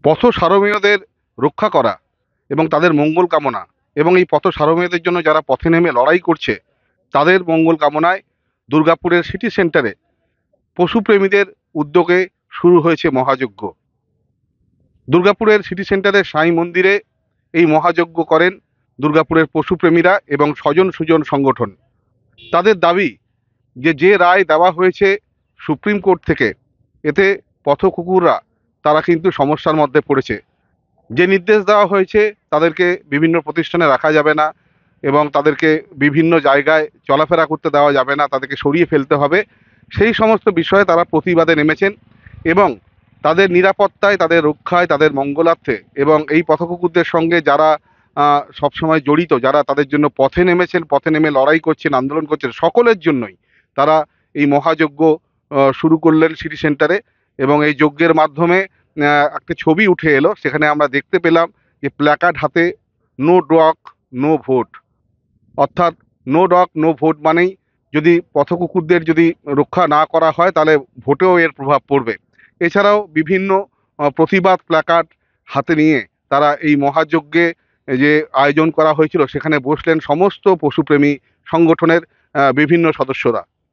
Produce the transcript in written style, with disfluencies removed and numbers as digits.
পথ সারমেয়দের রক্ষা করা এবং তাদের মঙ্গল কামনা এবং এই পথ সারমেয়দের জন্য যারা পথে নেমে লড়াই করছে তাদের মঙ্গল কামনায় দুর্গাপুরের সিটি সেন্টারে পশুপ্রেমীদের উদ্যোগে শুরু হয়েছে মহাযজ্ঞ। দুর্গাপুরের সিটি সেন্টারের সাই মন্দিরে এই মহাযজ্ঞ করেন দুর্গাপুরের পশুপ্রেমীরা এবং স্বজন সুজন সংগঠন। তাদের দাবি যে রায় দেওয়া হয়েছে সুপ্রিম কোর্ট থেকে, এতে পথ কুকুররা তারা কিন্তু সমস্যার মধ্যে পড়েছে। যে নির্দেশ দেওয়া হয়েছে তাদেরকে বিভিন্ন প্রতিষ্ঠানে রাখা যাবে না এবং তাদেরকে বিভিন্ন জায়গায় চলাফেরা করতে দেওয়া যাবে না, তাদেরকে সরিয়ে ফেলতে হবে, সেই সমস্ত বিষয়ে তারা প্রতিবাদে নেমেছেন এবং তাদের নিরাপত্তায়, তাদের রক্ষায়, তাদের মঙ্গলার্থে এবং এই পথকুকুরদের সঙ্গে যারা সবসময় জড়িত, যারা তাদের জন্য পথে নেমেছেন, পথে নেমে লড়াই করছেন, আন্দোলন করছেন, সকলের জন্যই তারা এই মহাযজ্ঞ শুরু করলেন সিটি সেন্টারে। এবং এই যজ্ঞের মাধ্যমে একটা ছবি উঠে এলো, সেখানে আমরা দেখতে পেলাম যে প্ল্যাকার্ড হাতে নো ডগ নো ভোট, অর্থাৎ নো ডগ নো ভোট মানেই যদি পথকুকুরদের যদি রক্ষা না করা হয় তাহলে ভোটেও এর প্রভাব পড়বে। এছাড়াও বিভিন্ন প্রতিবাদ প্ল্যাকার্ড হাতে নিয়ে তারা এই মহাযজ্ঞে যে আয়োজন করা হয়েছিল সেখানে বসলেন সমস্ত পশুপ্রেমী সংগঠনের বিভিন্ন সদস্যরা।